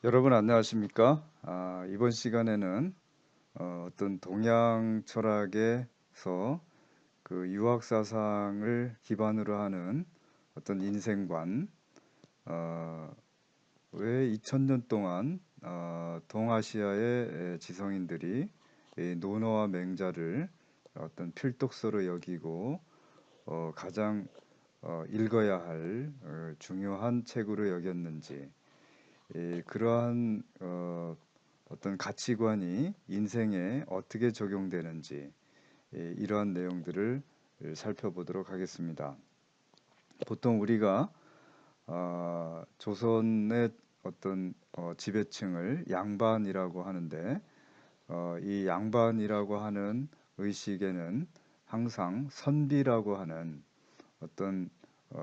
여러분 안녕하십니까? 이번 시간에는 어떤 동양 철학에서 그 유학 사상을 기반으로 하는 어떤 인생관, 어, 왜 2000년 동안 동아시아의 지성인들이 이 논어와 맹자를 어떤 필독서로 여기고 가장 읽어야 할 중요한 책으로 여겼는지, 그러한 어떤 가치관이 인생에 어떻게 적용되는지, 이러한 내용들을 살펴보도록 하겠습니다. 보통 우리가 조선의 어떤 지배층을 양반이라고 하는데, 이 양반이라고 하는 의식에는 항상 선비라고 하는 어떤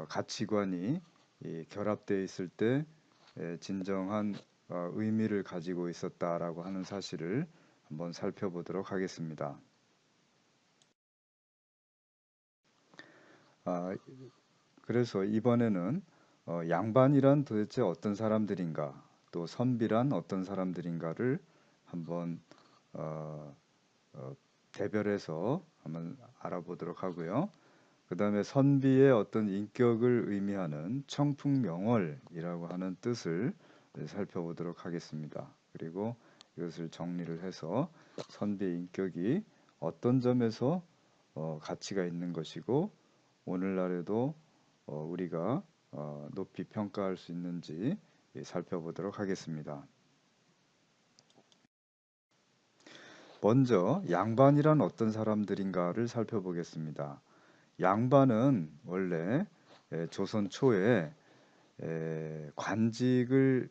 가치관이 결합되어 있을 때 진정한 의미를 가지고 있었다라고 하는 사실을 한번 살펴보도록 하겠습니다. 아, 그래서 이번에는 양반이란 도대체 어떤 사람들인가, 또 선비란 어떤 사람들인가를 한번 어, 어, 대별해서 한번 알아보도록 하고요. 그 다음에 선비의 어떤 인격을 의미하는 청풍명월이라고 하는 뜻을 살펴보도록 하겠습니다. 그리고 이것을 정리를 해서 선비의 인격이 어떤 점에서 가치가 있는 것이고 오늘날에도 우리가 높이 평가할 수 있는지 살펴보도록 하겠습니다. 먼저 양반이란 어떤 사람들인가를 살펴보겠습니다. 양반은 원래 조선 초에 관직을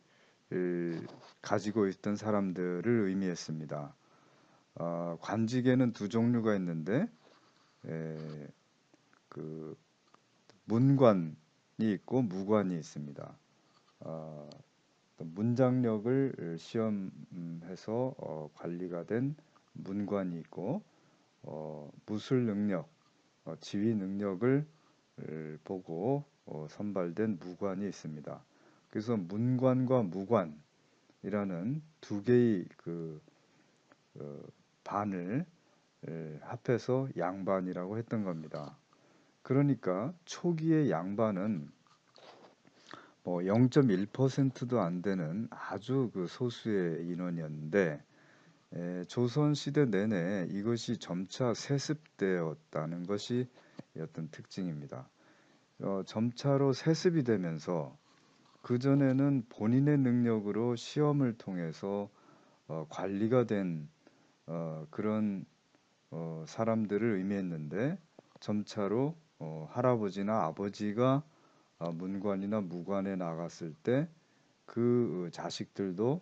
가지고 있던 사람들을 의미했습니다. 관직에는 두 종류가 있는데 에, 그 문관이 있고 무관이 있습니다. 어, 문장력을 시험해서 관리가 된 문관이 있고 무술 능력, 지휘 능력을 보고 선발된 무관이 있습니다. 그래서 문관과 무관이라는 두 개의 그 어, 반을 합해서 양반이라고 했던 겁니다. 그러니까 초기의 양반은 뭐 0.1%도 안 되는 아주 그 소수의 인원이었는데 조선 시대 내내 이것이 점차 세습되었다는 것이 어떤 특징입니다. 점차로 세습이 되면서 그전에는 본인의 능력으로 시험을 통해서 관리가 된 그런 사람들을 의미했는데 점차로 할아버지나 아버지가 문관이나 무관에 나갔을 때 그 자식들도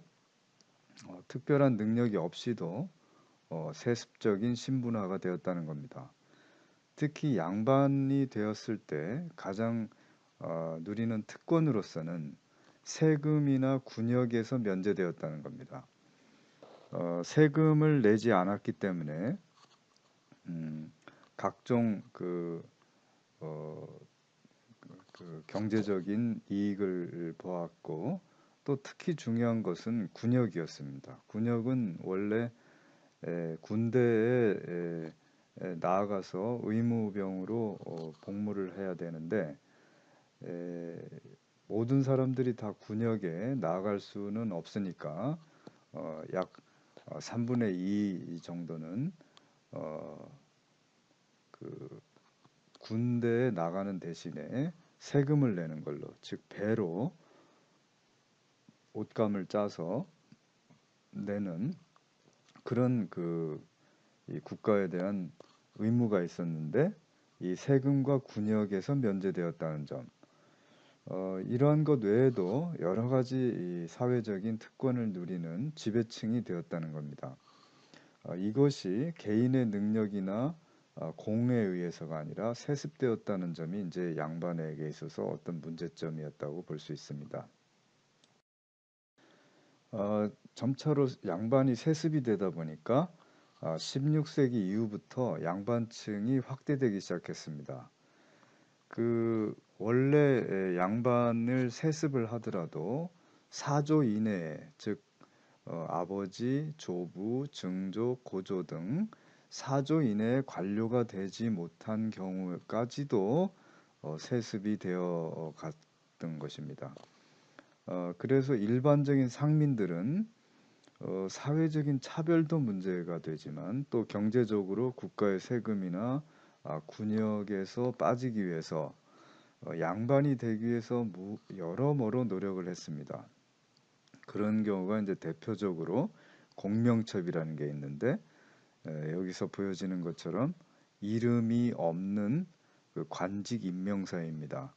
특별한 능력이 없이도 세습적인 신분화가 되었다는 겁니다. 특히 양반이 되었을 때 가장 누리는 특권으로서는 세금이나 군역에서 면제되었다는 겁니다. 세금을 내지 않았기 때문에 각종 어, 그 경제적인 이익을 보았고 또 특히 중요한 것은 군역이었습니다. 군역은 원래 군대에 나아가서 의무병으로 복무를 해야 되는데 에, 모든 사람들이 다 군역에 나아갈 수는 없으니까 약 3분의 2 정도는 어, 그 군대에 나가는 대신에 세금을 내는 걸로, 즉 배로 옷감을 짜서 내는 그런 이 국가에 대한 의무가 있었는데 이 세금과 군역에서 면제되었다는 점. 이러한 것 외에도 여러 가지 이 사회적인 특권을 누리는 지배층이 되었다는 겁니다. 이것이 개인의 능력이나 공에 의해서가 아니라 세습되었다는 점이 이제 양반에게 있어서 어떤 문제점이었다고 볼 수 있습니다. 점차로 양반이 세습이 되다 보니까 16세기 이후부터 양반층이 확대되기 시작했습니다. 그 원래 양반을 세습을 하더라도 사조 이내에, 즉 아버지, 조부, 증조, 고조 등 사조 이내에 관료가 되지 못한 경우까지도 세습이 되어 갔던 것입니다. 그래서 일반적인 상민들은 사회적인 차별도 문제가 되지만 또 경제적으로 국가의 세금이나 군역에서 빠지기 위해서 양반이 되기 위해서 여러모로 노력을 했습니다. 그런 경우가 이제 대표적으로 공명첩이라는 게 있는데 여기서 보여지는 것처럼 이름이 없는 그 관직 임명사입니다.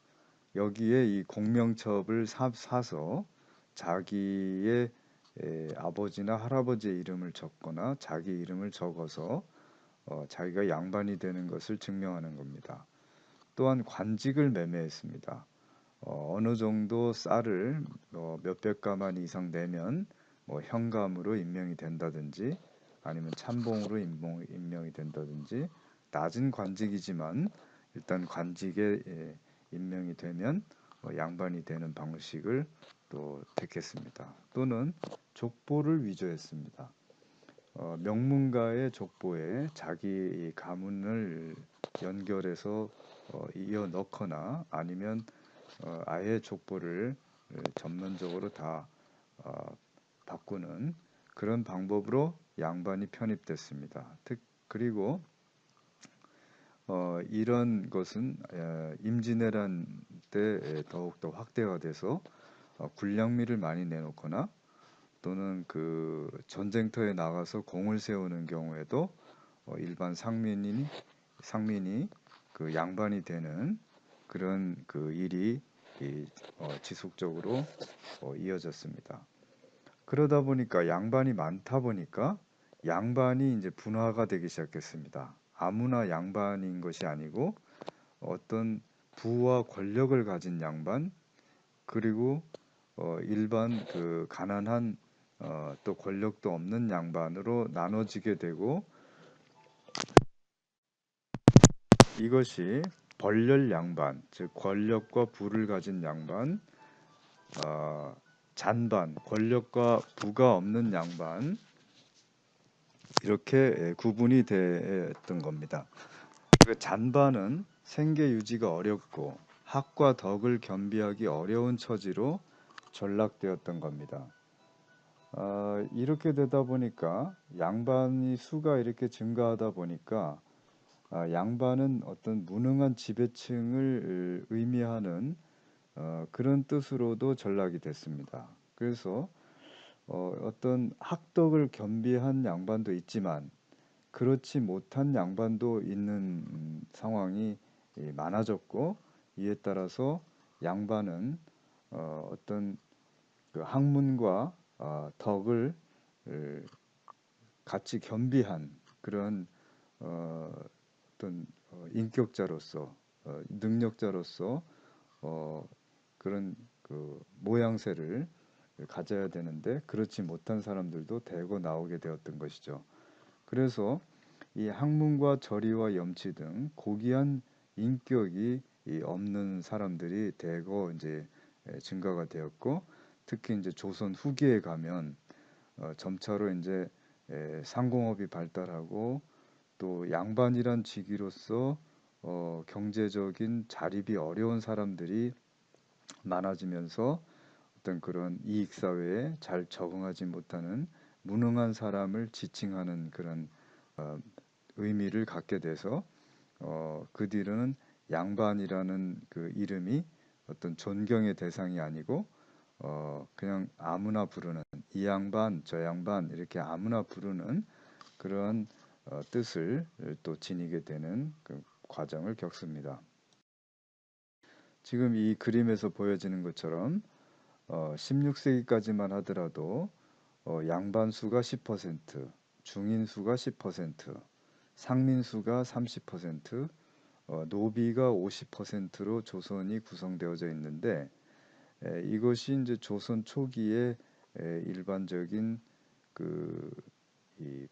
여기에 이 공명첩을 사서 자기의 아버지나 할아버지의 이름을 적거나 자기 이름을 적어서 자기가 양반이 되는 것을 증명하는 겁니다. 또한 관직을 매매했습니다. 어느 정도 쌀을 몇백 가마니 이상 내면 현감으로 임명이 된다든지 아니면 참봉으로 임명이 된다든지 낮은 관직이지만 일단 관직에 임명이 되면 양반이 되는 방식을 또 택했습니다. 또는 족보를 위조했습니다. 명문가의 족보에 자기 가문을 연결해서 이어 넣거나 아니면 아예 족보를 전면적으로 다 바꾸는 그런 방법으로 양반이 편입됐습니다. 그리고 이런 것은 임진왜란 때 더욱더 확대가 돼서 군량미를 많이 내놓거나 또는 그 전쟁터에 나가서 공을 세우는 경우에도 일반 상민이 그 양반이 되는 그런 그 일이 지속적으로 이어졌습니다. 그러다 보니까 양반이 많다 보니까 양반이 이제 분화가 되기 시작했습니다. 아무나 양반인 것이 아니고 어떤 부와 권력을 가진 양반 그리고 일반 그 가난한 또 권력도 없는 양반으로 나눠지게 되고 이것이 벌렬 양반, 즉 권력과 부를 가진 양반, 잔반, 권력과 부가 없는 양반 이렇게 구분이 됐던 겁니다. 그 잔반은 생계 유지가 어렵고 학과 덕을 겸비하기 어려운 처지로 전락되었던 겁니다. 이렇게 되다 보니까 양반이 수가 이렇게 증가하다 보니까 양반은 어떤 무능한 지배층을 의미하는 그런 뜻으로도 전락이 됐습니다. 그래서 어떤 학덕을 겸비한 양반도 있지만 그렇지 못한 양반도 있는 상황이 많아졌고 이에 따라서 양반은 어떤 그 학문과 덕을 같이 겸비한 그런 어떤 인격자로서 능력자로서 그런 그 모양새를 가져야 되는데 그렇지 못한 사람들도 대거 나오게 되었던 것이죠. 그래서 이 학문과 저리와 염치 등 고귀한 인격이 없는 사람들이 대거 이제 증가가 되었고 특히 이제 조선 후기에 가면 점차로 이제 상공업이 발달하고 또 양반이란 직위로서 경제적인 자립이 어려운 사람들이 많아지면서 어떤 그런 이익 사회에 잘 적응하지 못하는 무능한 사람을 지칭하는 그런 의미를 갖게 돼서 그 뒤로는 양반이라는 그 이름이 어떤 존경의 대상이 아니고 그냥 아무나 부르는 이 양반 저 양반 이렇게 아무나 부르는 그런 뜻을 또 지니게 되는 그 과정을 겪습니다. 지금 이 그림에서 보여지는 것처럼 16세기까지만 하더라도 양반수가 10%, 중인수가 10%, 상민수가 30%, 노비가 50%로 조선이 구성되어져 있는데 이것이 이제 조선 초기에 일반적인 이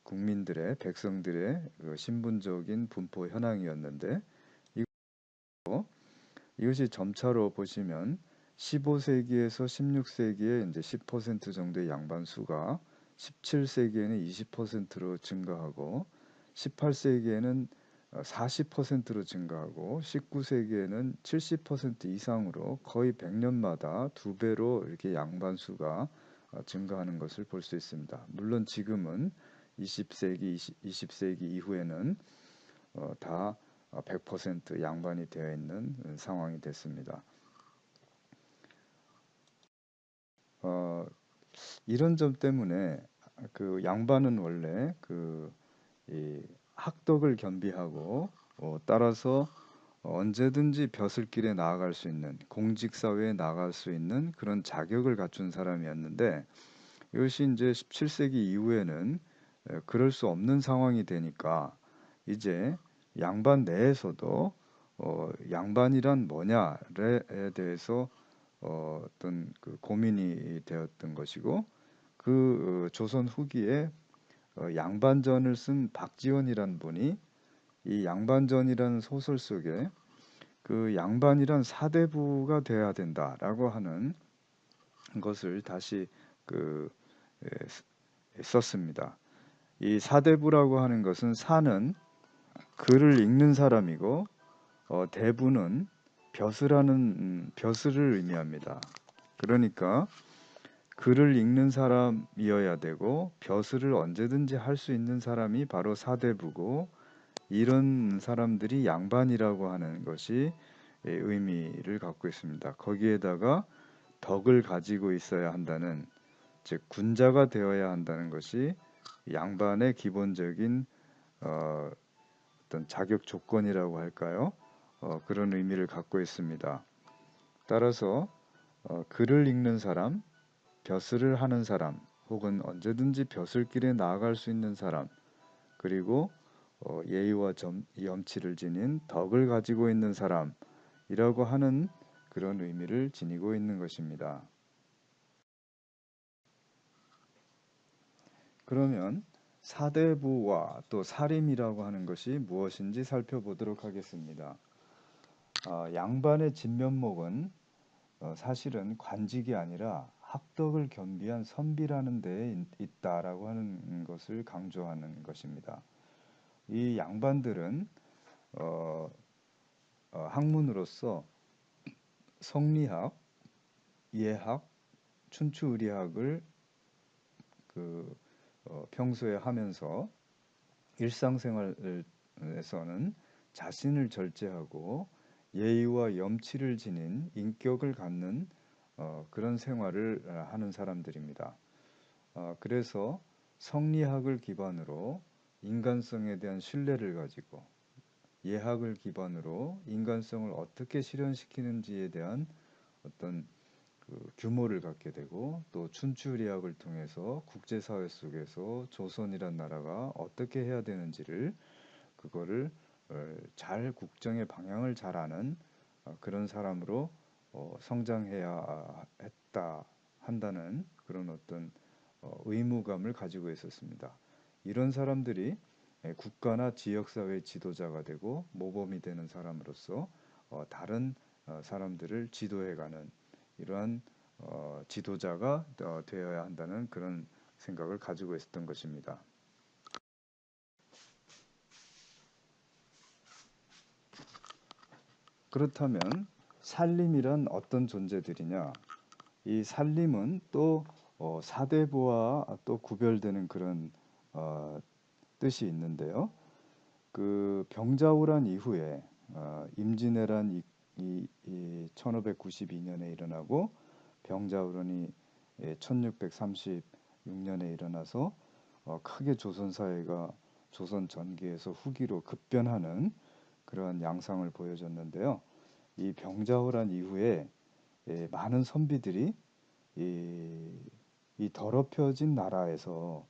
국민들의 백성들의 그 신분적인 분포 현황이었는데 이것이 점차로 보시면 15세기에서 16세기에 이제 10% 정도의 양반수가 17세기에는 20%로 증가하고 18세기에는 40%로 증가하고 19세기에는 70% 이상으로 거의 100년마다 2배로 이렇게 양반수가 증가하는 것을 볼 수 있습니다. 물론 지금은 20세기 이후에는 다 100% 양반이 되어 있는 상황이 됐습니다. 이런 점 때문에 그 양반은 원래 이 학덕을 겸비하고 따라서 언제든지 벼슬길에 나아갈 수 있는 공직사회에 나아갈 수 있는 그런 자격을 갖춘 사람이었는데 이것이 이제 17세기 이후에는 그럴 수 없는 상황이 되니까 이제 양반 내에서도 양반이란 뭐냐에 대해서 어떤 그 고민이 되었던 것이고 조선 후기에 양반전을 쓴 박지원이란 분이 이 양반전이라는 소설 속에 그 양반이란 사대부가 돼야 된다라고 하는 것을 다시 그 썼습니다. 이 사대부라고 하는 것은 사는 글을 읽는 사람이고 대부는 벼슬을 의미합니다. 그러니까 글을 읽는 사람이어야 되고 벼슬을 언제든지 할 수 있는 사람이 바로 사대부고 이런 사람들이 양반이라고 하는 것이 의미를 갖고 있습니다. 거기에다가 덕을 가지고 있어야 한다는 즉 군자가 되어야 한다는 것이 양반의 기본적인 어떤 자격 조건이라고 할까요? 그런 의미를 갖고 있습니다. 따라서 글을 읽는 사람, 벼슬을 하는 사람, 혹은 언제든지 벼슬길에 나아갈 수 있는 사람, 그리고 예의와 염치를 지닌 덕을 가지고 있는 사람이라고 하는 그런 의미를 지니고 있는 것입니다. 그러면 사대부와 또 사림이라고 하는 것이 무엇인지 살펴보도록 하겠습니다. 양반의 진면목은 사실은 관직이 아니라 학덕을 겸비한 선비라는 데에 있다라고 하는 것을 강조하는 것입니다. 이 양반들은 학문으로서 성리학, 예학, 춘추의리학을 평소에 하면서 일상생활에서는 자신을 절제하고 예의와 염치를 지닌 인격을 갖는 그런 생활을 하는 사람들입니다. 그래서 성리학을 기반으로 인간성에 대한 신뢰를 가지고 예학을 기반으로 인간성을 어떻게 실현시키는지에 대한 어떤 규모를 갖게 되고 또 춘추리학을 통해서 국제사회 속에서 조선이란 나라가 어떻게 해야 되는지를 그거를 잘 국정의 방향을 잘 아는 그런 사람으로 성장해야 했다 한다는 그런 어떤 의무감을 가지고 있었습니다. 이런 사람들이 국가나 지역사회 지도자가 되고 모범이 되는 사람으로서 다른 사람들을 지도해가는 이러한 지도자가 되어야 한다는 그런 생각을 가지고 있었던 것입니다. 그렇다면 살림이란 어떤 존재들이냐? 이 살림은 또 사대부와 또 구별되는 그런 뜻이 있는데요. 그 병자호란 이후에 임진왜란 이 1592년에 일어나고 병자호란이 1636년에 일어나서 크게 조선 사회가 조선 전기에서 후기로 급변하는 그러한 양상을 보여줬는데요. 이 병자호란 이후에 많은 선비들이 이 더럽혀진 나라에서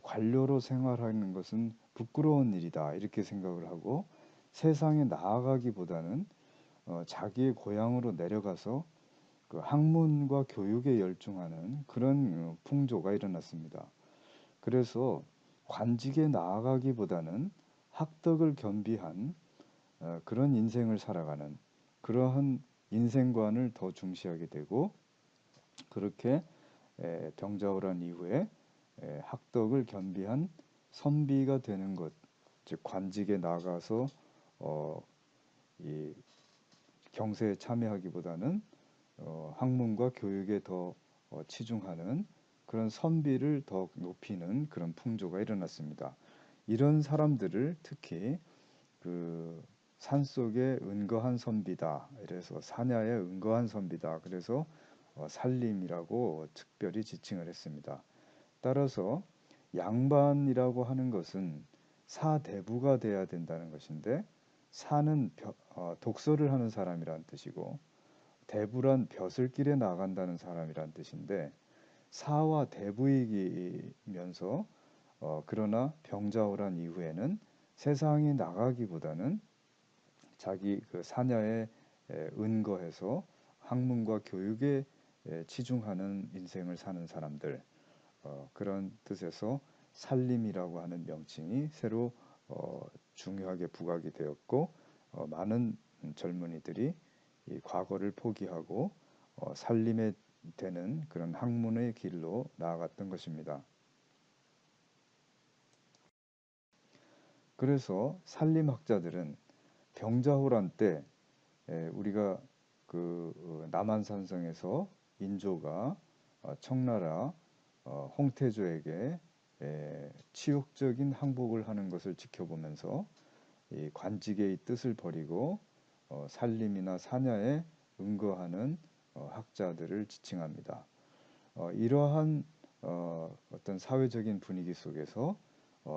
관료로 생활하는 것은 부끄러운 일이다 이렇게 생각을 하고 세상에 나아가기보다는 자기의 고향으로 내려가서 그 학문과 교육에 열중하는 그런 풍조가 일어났습니다. 그래서 관직에 나아가기보다는 학덕을 겸비한 그런 인생을 살아가는 그러한 인생관을 더 중시하게 되고 그렇게 병자호란 이후에 학덕을 겸비한 선비가 되는 것, 즉 관직에 나가서 이 경세에 참여하기보다는 학문과 교육에 더 치중하는 그런 선비를 더 높이는 그런 풍조가 일어났습니다. 이런 사람들을 특히 그 산속에 은거한 선비다. 그래서 사냐에 은거한 선비다. 그래서 살림이라고 특별히 지칭을 했습니다. 따라서 양반이라고 하는 것은 사대부가 돼야 된다는 것인데 사는 독서를 하는 사람이란 뜻이고 대부란 벼슬길에 나간다는 사람이란 뜻인데 사와 대부이면서 그러나 병자호란 이후에는 세상에 나가기보다는 자기 그 사냐에 은거해서 학문과 교육에 치중하는 인생을 사는 사람들 그런 뜻에서 살림이라고 하는 명칭이 새로 중요하게 부각이 되었고 많은 젊은이들이 이 과거를 포기하고 살림에 되는 그런 학문의 길로 나아갔던 것입니다. 그래서 살림학자들은 병자호란 때 우리가 그 남한산성에서 인조가 청나라 홍태조에게 치욕적인 항복을 하는 것을 지켜보면서 이 관직의 뜻을 버리고 살림이나 사냐에 응거하는 학자들을 지칭합니다. 이러한 어떤 사회적인 분위기 속에서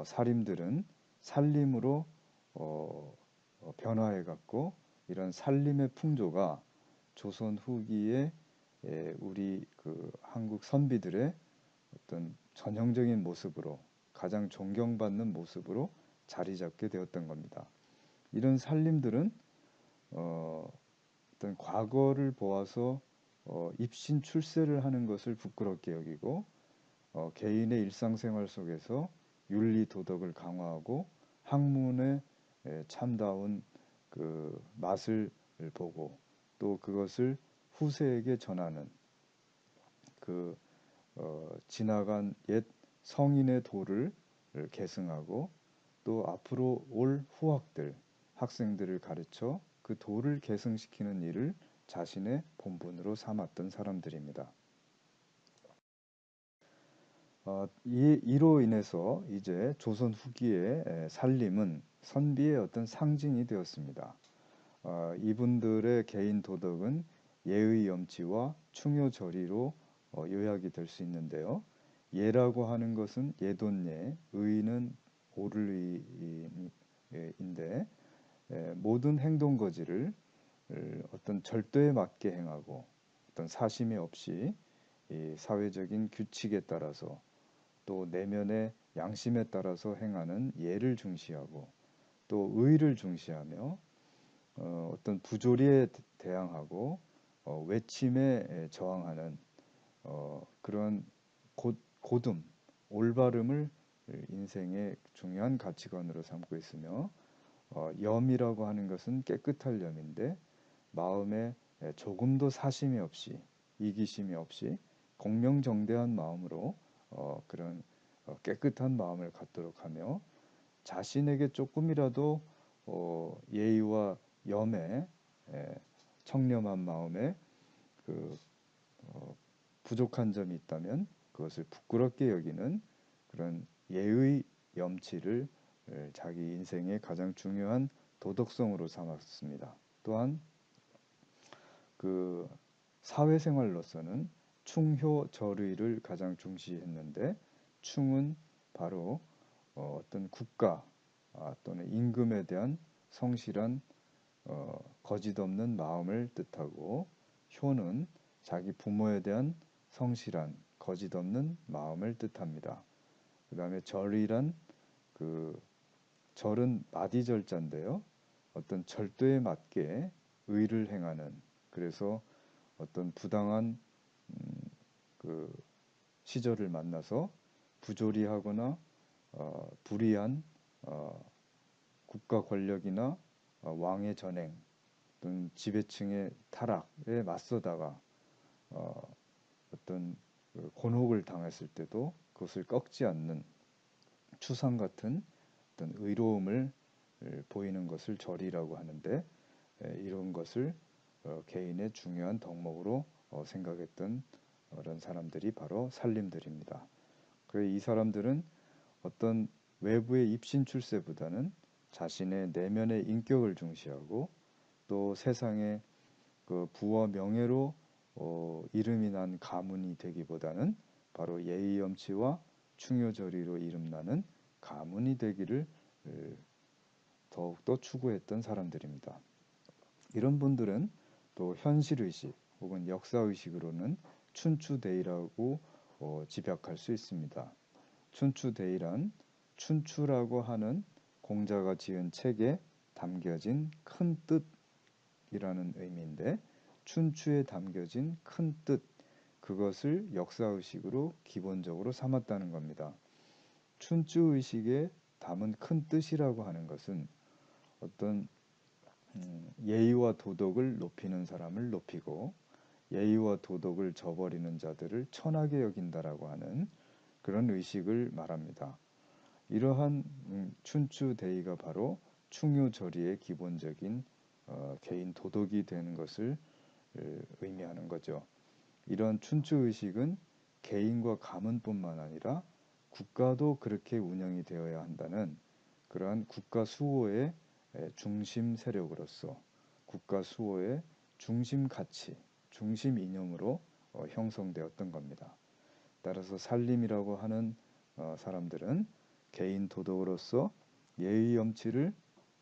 사림들은 살림으로 변화해갔고 이런 살림의 풍조가 조선 후기에 우리 그 한국 선비들의 어떤 전형적인 모습으로 가장 존경받는 모습으로 자리 잡게 되었던 겁니다. 이런 살림들은 어떤 과거를 보아서 입신 출세를 하는 것을 부끄럽게 여기고 개인의 일상생활 속에서 윤리 도덕을 강화하고 학문의 참다운 그 맛을 보고 또 그것을 후세에게 전하는 그 지나간 옛 성인의 도를 계승하고 또 앞으로 올 후학들 학생들을 가르쳐 그 도를 계승시키는 일을 자신의 본분으로 삼았던 사람들입니다. 이로 인해서 이제 조선 후기의 살림은 선비의 어떤 상징이 되었습니다. 이분들의 개인 도덕은 예의 염치와 충효절의로 요약이 될 수 있는데요. 예라고 하는 것은 예돈예, 의는 옳을 의인데 모든 행동 거지를 어떤 절도에 맞게 행하고 어떤 사심이 없이 이 사회적인 규칙에 따라서 또 내면의 양심에 따라서 행하는 예를 중시하고 또 의를 중시하며 어떤 부조리에 대항하고 외침에 저항하는 그런 고듬, 올바름을 인생의 중요한 가치관으로 삼고 있으며 염이라고 하는 것은 깨끗할 염인데 마음에 조금도 사심이 없이 이기심이 없이 공명정대한 마음으로 그런 깨끗한 마음을 갖도록 하며 자신에게 조금이라도 예의와 염에 청렴한 마음에 그 부족한 점이 있다면 그것을 부끄럽게 여기는 그런 예의 염치를 자기 인생의 가장 중요한 도덕성으로 삼았습니다. 또한 그 사회생활로서는 충효절의를 가장 중시했는데 충은 바로 어떤 국가 또는 임금에 대한 성실한 거짓 없는 마음을 뜻하고 효는 자기 부모에 대한 성실한 거짓 없는 마음을 뜻합니다. 그 다음에 절이란 그 절은 마디절자인데요. 어떤 절도에 맞게 의를 행하는 그래서 어떤 부당한 그 시절을 만나서 부조리하거나 불의한 국가 권력이나 왕의 전행 어떤 지배층의 타락에 맞서다가 어떤 그 곤혹을 당했을 때도 그것을 꺾지 않는 추상 같은 어떤 의로움을 보이는 것을 절이라고 하는데, 이런 것을 개인의 중요한 덕목으로 생각했던 그런 사람들이 바로 살림들입니다. 그래서 이 사람들은 어떤 외부의 입신 출세보다는 자신의 내면의 인격을 중시하고, 또 세상의 그 부와 명예로 이름이 난 가문이 되기보다는 바로 예의 염치와 충효절의로 이름나는 가문이 되기를 더욱더 추구했던 사람들입니다. 이런 분들은 또 현실의식 혹은 역사의식으로는 춘추대의라고 집약할 수 있습니다. 춘추대의란 춘추라고 하는 공자가 지은 책에 담겨진 큰 뜻이라는 의미인데, 춘추에 담겨진 큰 뜻, 그것을 역사의식으로 기본적으로 삼았다는 겁니다. 춘추의식에 담은 큰 뜻이라고 하는 것은 어떤 예의와 도덕을 높이는 사람을 높이고 예의와 도덕을 저버리는 자들을 천하게 여긴다라고 하는 그런 의식을 말합니다. 이러한 춘추대의가 바로 충효절의의 기본적인 개인 도덕이 되는 것을 의미하는 거죠. 이런 춘추의식은 개인과 가문뿐만 아니라 국가도 그렇게 운영이 되어야 한다는 그러한 국가 수호의 중심 세력으로서, 국가 수호의 중심 가치, 중심 이념으로 형성되었던 겁니다. 따라서 살림이라고 하는 사람들은 개인 도덕으로서 예의 염치를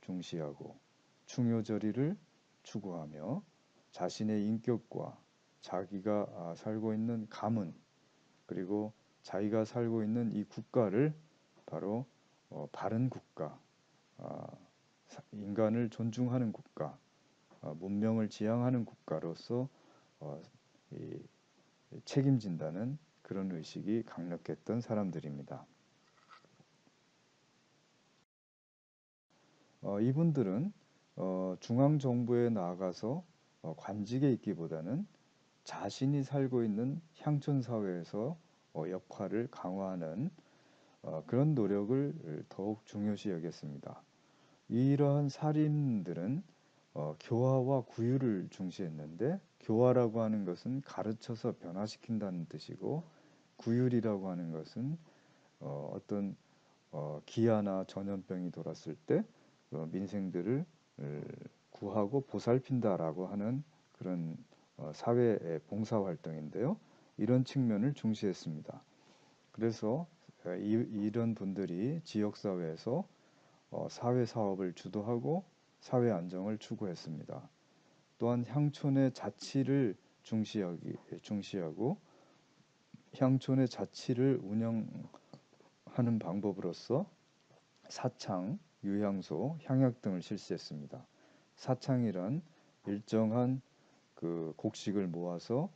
중시하고 충효절의를 추구하며 자신의 인격과 자기가 살고 있는 가문, 그리고 자기가 살고 있는 이 국가를 바로 바른 국가, 인간을 존중하는 국가, 문명을 지향하는 국가로서 책임진다는 그런 의식이 강력했던 사람들입니다. 이분들은 중앙정부에 나아가서 관직에 있기보다는 자신이 살고 있는 향촌사회에서 역할을 강화하는 그런 노력을 더욱 중요시 여겼습니다. 이러한 살인들은 교화와 구유를 중시했는데, 교화라고 하는 것은 가르쳐서 변화시킨다는 뜻이고, 구율이라고 하는 것은 어떤 기아나 전염병이 돌았을 때 민생들을 구하고 보살핀다라고 하는 그런 사회 봉사활동인데요. 이런 측면을 중시했습니다. 그래서 이런 분들이 지역사회에서 사회사업을 주도하고 사회 안정을 추구했습니다. 또한 향촌의 자치를 중시하고 향촌의 자치를 운영하는 방법으로서 사창, 유향소, 향약 등을 실시했습니다. 사창이란 일정한 그 곡식을 모아서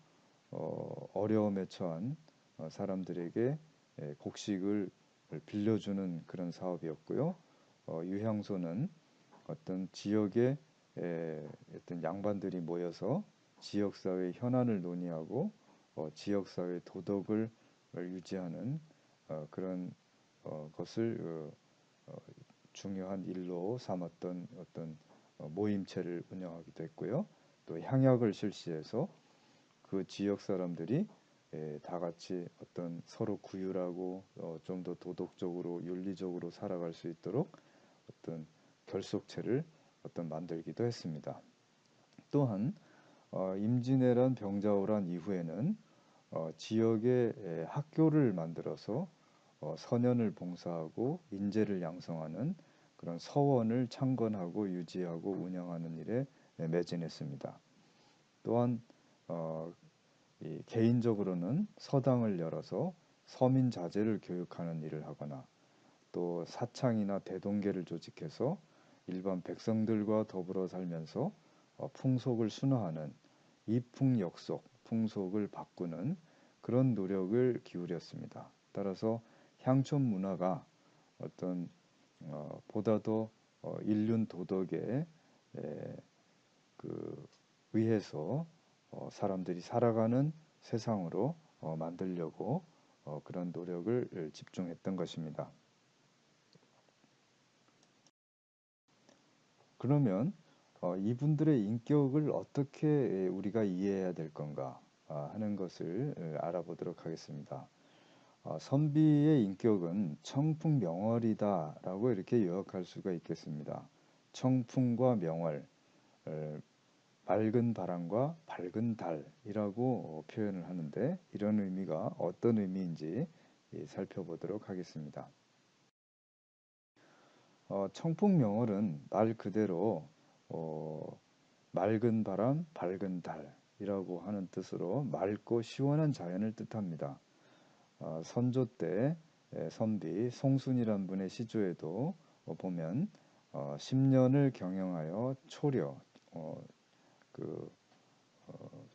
어려움에 처한 사람들에게 곡식을 빌려주는 그런 사업이었고요. 유향소는 어떤 지역의 어떤 양반들이 모여서 지역사회 현안을 논의하고 지역사회 도덕을 유지하는 그런 것을 중요한 일로 삼았던 어떤 모임체를 운영하기도 했고요. 또 향약을 실시해서 그 지역 사람들이 다 같이 어떤 서로 구휼하고 좀 더 도덕적으로 윤리적으로 살아갈 수 있도록 어떤 결속체를 만들기도 했습니다. 또한 임진왜란 병자호란 이후에는 지역에 학교를 만들어서 선현을 봉사하고 인재를 양성하는 그런 서원을 창건하고 유지하고 운영하는 일에 매진했습니다. 또한 개인적으로는 서당을 열어서 서민 자제를 교육하는 일을 하거나, 또 사창이나 대동계를 조직해서 일반 백성들과 더불어 살면서 풍속을 순화하는 이풍역속, 풍속을 바꾸는 그런 노력을 기울였습니다. 따라서 향촌 문화가 어떤 보다 더 인륜 도덕에 그 의해서 사람들이 살아가는 세상으로 만들려고 그런 노력을 집중했던 것입니다. 그러면 이분들의 인격을 어떻게 우리가 이해해야 될 건가 하는 것을 알아보도록 하겠습니다. 선비의 인격은 청풍명월이다라고 이렇게 요약할 수가 있겠습니다. 청풍과 명월, 맑은 바람과 밝은 달이라고 표현을 하는데 이런 의미가 어떤 의미인지 살펴보도록 하겠습니다. 청풍명월은 말 그대로 맑은 바람, 밝은 달이라고 하는 뜻으로 맑고 시원한 자연을 뜻합니다. 선조 때 선비 송순이란 분의 시조에도 보면 10년을 경영하여 초려 그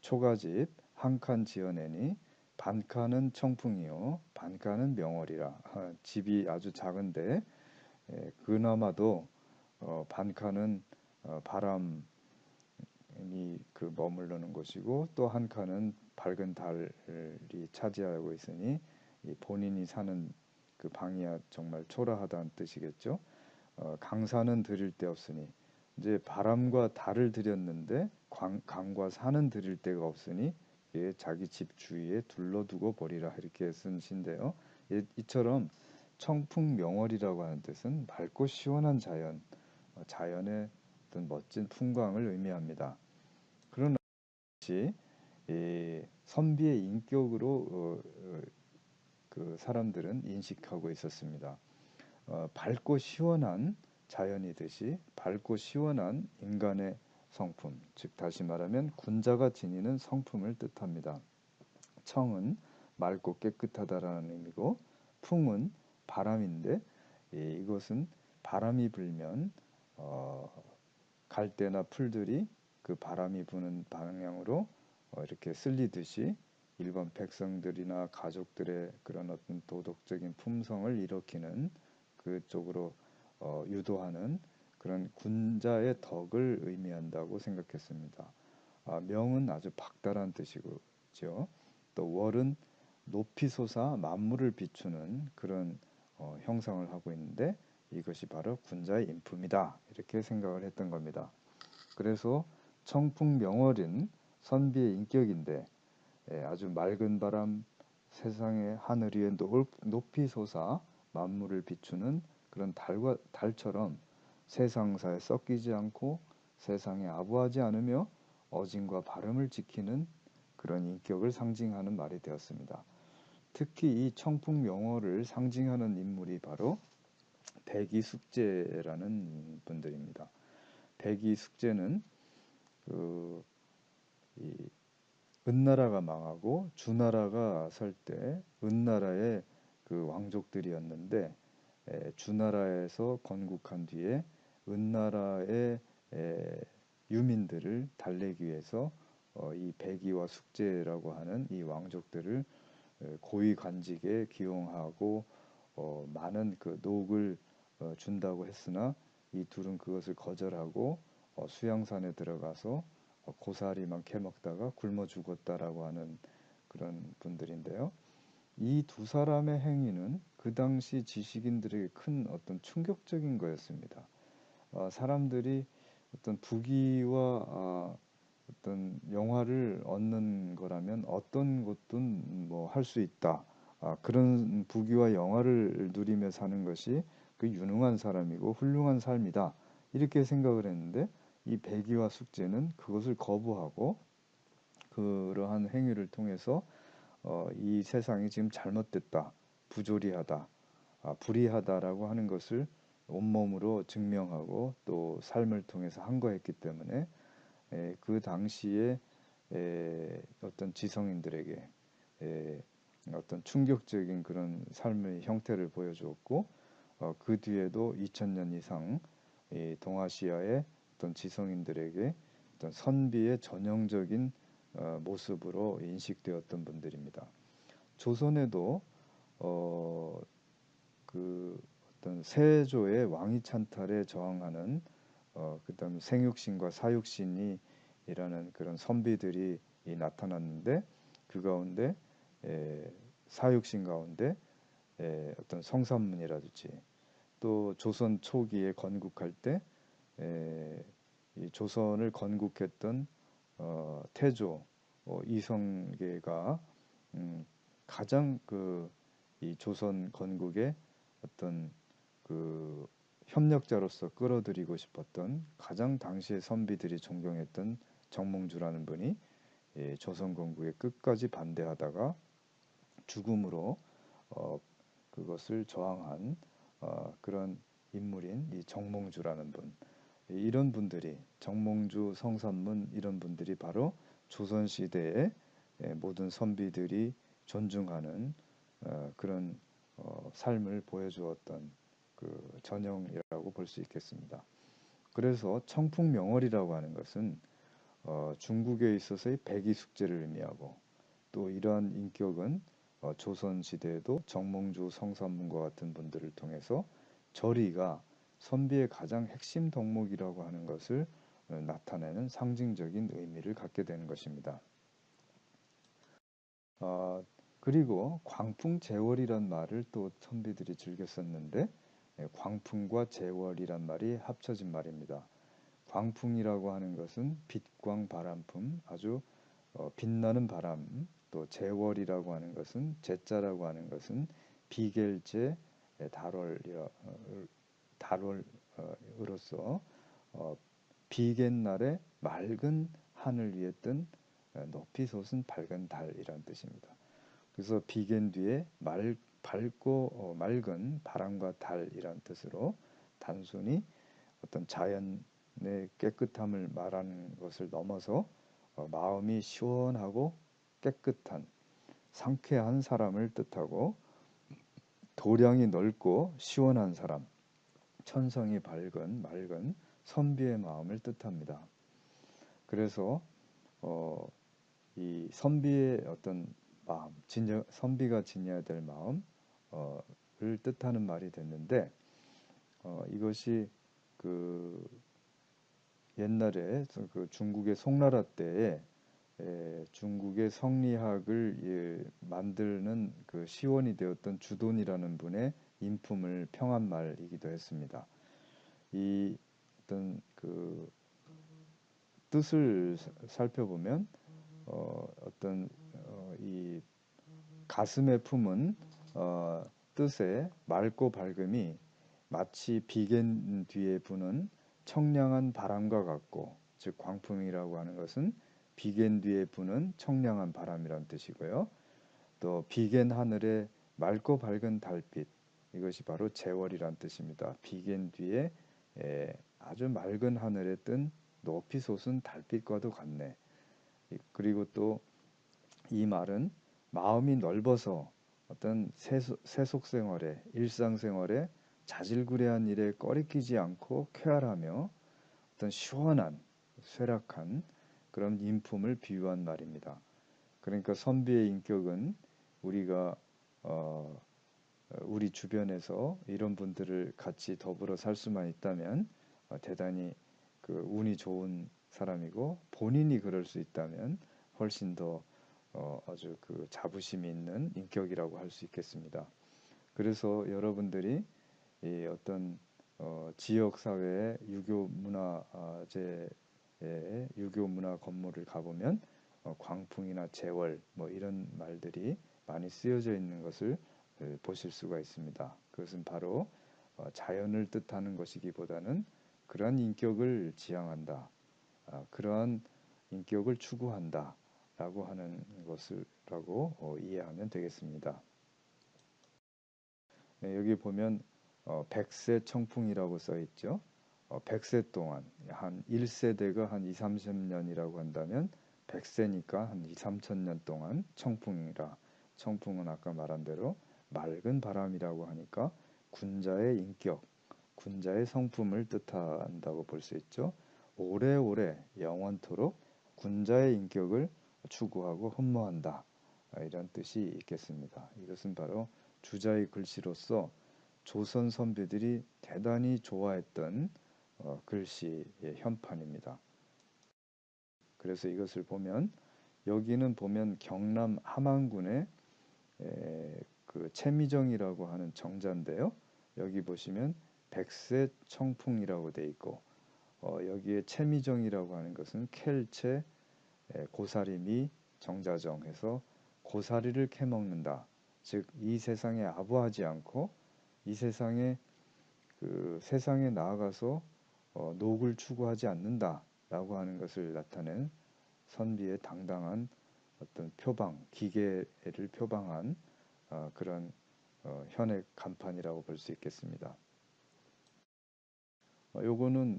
초가집 한 칸 지어내니 반칸은 청풍이요 반칸은 명월이라. 집이 아주 작은데 그나마도 반칸은 바람이 머무르는 곳이고 또 한 칸은 밝은 달이 차지하고 있으니 본인이 사는 그 방이야 정말 초라하다는 뜻이겠죠. 강산은 들일 데 없으니 이제 바람과 달을 들였는데 강과 산은 들일 데가 없으니 자기 집 주위에 둘러두고 버리라 이렇게 쓴 시인데요. 이처럼 청풍명월이라고 하는 뜻은 맑고 시원한 자연, 자연의 어떤 멋진 풍광을 의미합니다. 그러나 선비의 인격으로 그 사람들은 인식하고 있었습니다. 밝고 시원한 자연이듯이 밝고 시원한 인간의 성품, 즉 다시 말하면 군자가 지니는 성품을 뜻합니다. 청은 맑고 깨끗하다라는 의미고 풍은 바람인데 이것은 바람이 불면 갈대나 풀들이 그 바람이 부는 방향으로 이렇게 쓸리듯이 일반 백성들이나 가족들의 그런 어떤 도덕적인 품성을 일으키는 그쪽으로 유도하는 그런 군자의 덕을 의미한다고 생각했습니다. 명은 아주 박달한 뜻이고죠. 또 월은 높이 솟아 만물을 비추는 그런 형상을 하고 있는데 이것이 바로 군자의 인품이다 이렇게 생각을 했던 겁니다. 그래서 청풍명월인 선비의 인격인데 아주 맑은 바람 세상의 하늘 위에 높이 솟아 만물을 비추는 그런 달처럼 세상사에 섞이지 않고 세상에 아부하지 않으며 어짐과 발음을 지키는 그런 인격을 상징하는 말이 되었습니다. 특히 이 청풍명월을 상징하는 인물이 바로 백이숙제라는 분들입니다. 백이숙제는 이 은나라가 망하고 주나라가 설 때 은나라의 그 왕족들이었는데 주나라에서 건국한 뒤에 은나라의 유민들을 달래기 위해서 이 백이와 숙제라고 하는 이 왕족들을 고위 관직에 기용하고 많은 그 녹을 준다고 했으나 이 둘은 그것을 거절하고 수양산에 들어가서 고사리만 캐먹다가 굶어 죽었다라고 하는 그런 분들인데요. 이 두 사람의 행위는 그 당시 지식인들에게 큰 어떤 충격적인 거였습니다. 사람들이 어떤 부귀와 어떤 영화를 얻는 거라면 어떤 것도 뭐 할 수 있다. 그런 부귀와 영화를 누리며 사는 것이 그 유능한 사람이고 훌륭한 삶이다. 이렇게 생각을 했는데 이 백이와 숙제는 그것을 거부하고 그러한 행위를 통해서 이 세상이 지금 잘못됐다, 부조리하다, 불의하다라고 하는 것을 온몸으로 증명하고 또 삶을 통해서 항거했기 때문에 그 당시에 어떤 지성인들에게 어떤 충격적인 그런 삶의 형태를 보여주었고 그 뒤에도 2000년 이상 동아시아의 어떤 지성인들에게 어떤 선비의 전형적인 모습으로 인식되었던 분들입니다. 조선에도 그 어떤 세조의 왕위 찬탈에 저항하는 그다음 생육신과 사육신이 그런 선비들이 나타났는데 그 가운데 사육신 가운데 어떤 성산문이라든지 또 조선 초기에 건국할 때 이 조선을 건국했던 태조 이성계가 가장 이 조선 건국의 어떤 그 협력자로서 끌어들이고 싶었던 가장 당시의 선비들이 존경했던 정몽주라는 분이 조선 건국에 끝까지 반대하다가 죽음으로 그것을 저항한 그런 인물인 이 정몽주라는 분, 이런 분들이 정몽주, 성산문 이런 분들이 바로 조선 시대의 모든 선비들이 존중하는 그런 삶을 보여주었던 그 전형이라고 볼 수 있겠습니다. 그래서 청풍명월이라고 하는 것은 중국에 있어서의 백이숙제를 의미하고 또 이러한 인격은 조선 시대에도 정몽주, 성산문과 같은 분들을 통해서 절이가 선비의 가장 핵심 덕목이라고 하는 것을 나타내는 상징적인 의미를 갖게 되는 것입니다. 그리고 광풍제월이란 말을 또 선비들이 즐겨 썼는데 광풍과 제월이란 말이 합쳐진 말입니다. 광풍이라고 하는 것은 빛광 바람품, 아주 빛나는 바람, 또 제월이라고 하는 것은 제자라고 하는 것은 비겔제 달월으로서 비갯날의 맑은 하늘 위에 뜬 높이 솟은 밝은 달이란 뜻입니다. 그래서 비갠 뒤에 밝고 맑은 바람과 달이란 뜻으로 단순히 어떤 자연의 깨끗함을 말하는 것을 넘어서 마음이 시원하고 깨끗한 상쾌한 사람을 뜻하고 도량이 넓고 시원한 사람, 천성이 맑은 선비의 마음을 뜻합니다. 그래서 이 선비의 어떤 마음, 선비가 지녀야 될 마음을 뜻하는 말이 됐는데 이것이 그 옛날에 그 중국의 송나라 때에 중국의 성리학을 만드는 그 시원이 되었던 주돈이라는 분의 인품을 평한 말이기도 했습니다. 이 어떤 그 뜻을 살펴보면 어떤 이 가슴에 품은 뜻의 맑고 밝음이 마치 비갠 뒤에 부는 청량한 바람과 같고, 즉 광풍이라고 하는 것은 비갠 뒤에 부는 청량한 바람이란 뜻이고요. 또 비갠 하늘에 맑고 밝은 달빛, 이것이 바로 제월이란 뜻입니다. 비갠 뒤에 아주 맑은 하늘에 뜬 높이 솟은 달빛과도 같네. 그리고 또 이 말은 마음이 넓어서 어떤 세속 생활에, 일상 생활에 자질구레한 일에 꺼리끼지 않고 쾌활하며 어떤 시원한, 쇠락한 그런 인품을 비유한 말입니다. 그러니까 선비의 인격은 우리가 우리 주변에서 이런 분들을 같이 더불어 살 수만 있다면 대단히 그 운이 좋은 사람이고, 본인이 그럴 수 있다면 훨씬 더 아주 그 자부심이 있는 인격이라고 할 수 있겠습니다. 그래서 여러분들이 이 어떤 지역 사회의 유교 문화재의 유교 문화 건물을 가보면 광풍이나 제월 뭐 이런 말들이 많이 쓰여져 있는 것을 보실 수가 있습니다. 그것은 바로 자연을 뜻하는 것이기보다는 그러한 인격을 지향한다, 그러한 인격을 추구한다 라고 하는 것이라고 이해하면 되겠습니다. 네, 여기 보면 백세 청풍이라고 써 있죠. 100세 동안 한 1세대가 한 2, 30년이라고 한다면 100세니까 한 2, 3천 년 동안 청풍이라. 청풍은 아까 말한 대로 맑은 바람이라고 하니까 군자의 인격, 군자의 성품을 뜻한다고 볼 수 있죠. 오래오래 영원토록 군자의 인격을 추구하고 흠모한다, 이런 뜻이 있겠습니다. 이것은 바로 주자의 글씨로서 조선 선비들이 대단히 좋아했던 글씨의 현판입니다. 그래서 이것을 보면 여기는 보면 경남 함안군의 그 채미정이라고 하는 정자인데요. 여기 보시면 백세 청풍이라고 돼 있고 여기에 채미정이라고 하는 것은 켈체 고사리미 정자정 해서 고사리를 캐먹는다. 즉 이 세상에 아부하지 않고 이 세상에 나아가서 녹을 추구하지 않는다라고 하는 것을 나타낸 선비의 당당한 어떤 표방, 기계를 표방한 그런 현의 간판이라고 볼 수 있겠습니다. 요거는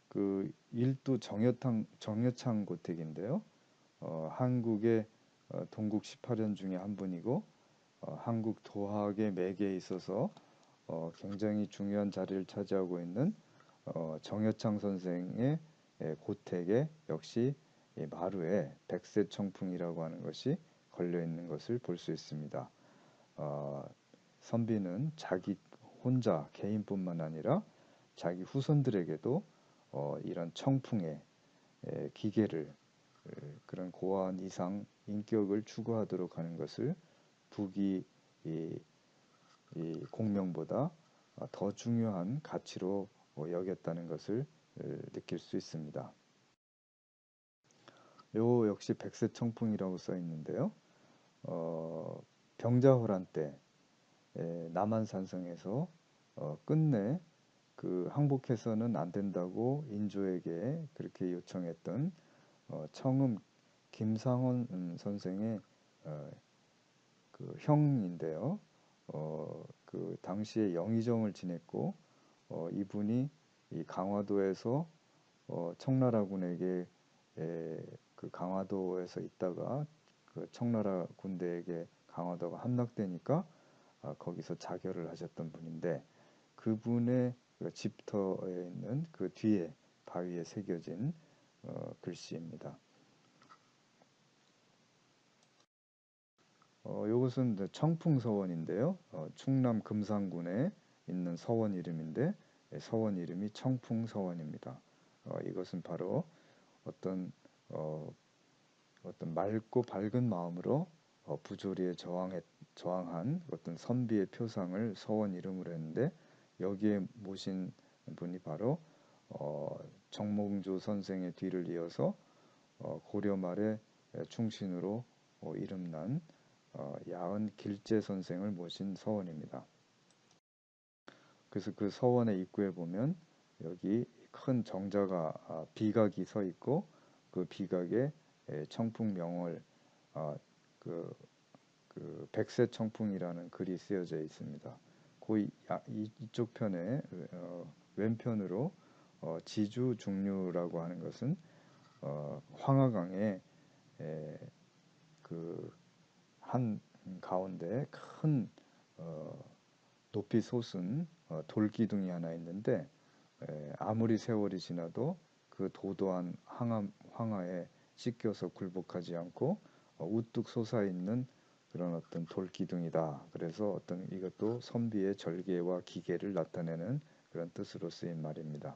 그 일두 정여창 고택인데요. 한국의 동국 18연 중에 한 분이고 한국 도학의 매개에 있어서 굉장히 중요한 자리를 차지하고 있는 정여창 선생의 고택에 역시 마루에 백세청풍이라고 하는 것이 걸려 있는 것을 볼 수 있습니다. 선비는 자기 혼자 개인뿐만 아니라 자기 후손들에게도 이런 청풍의 기계를 그런 고아원 이상 인격을 추구하도록 하는 것을 북이 이 공명보다 더 중요한 가치로 여겼다는 것을 느낄 수 있습니다. 요 역시 백세청풍이라고 써 있는데요. 병자호란 때 남한산성에서 끝내 그 항복해서는 안 된다고 인조에게 그렇게 요청했던 청음 김상원 선생의 그 형인데요. 그 당시에 영의정을 지냈고 이분이 이 강화도에서 청나라군에게 그 강화도에서 있다가 그 청나라 군대에게 강화도가 함락되니까 거기서 자결을 하셨던 분인데 그분의 그 집터에 있는 그 뒤에 바위에 새겨진 글씨입니다. 이것은 청풍서원인데요. 충남 금산군에 있는 서원 이름인데 서원 이름이 청풍서원입니다. 이것은 바로 어떤 맑고 밝은 마음으로 부조리에 저항한 어떤 선비의 표상을 서원 이름으로 했는데 여기에 모신 분이 바로 정몽주 선생의 뒤를 이어서 고려 말에 충신으로 이름난 야은 길재 선생을 모신 서원입니다. 그래서 그 서원의 입구에 보면 여기 큰 정자가 비각이 서 있고 그 비각에 청풍명월 그 백세청풍이라는 글이 쓰여져 있습니다. 이쪽 편에 왼편으로 지주중류라고 하는 것은 황하강에 그 한 가운데 큰 높이 솟은 돌기둥이 하나 있는데 아무리 세월이 지나도 그 도도한 황하에 씻겨서 굴복하지 않고 우뚝 솟아있는 그런 어떤 돌기둥이다. 그래서 어떤 이것도 선비의 절개와 기계를 나타내는 그런 뜻으로 쓰인 말입니다.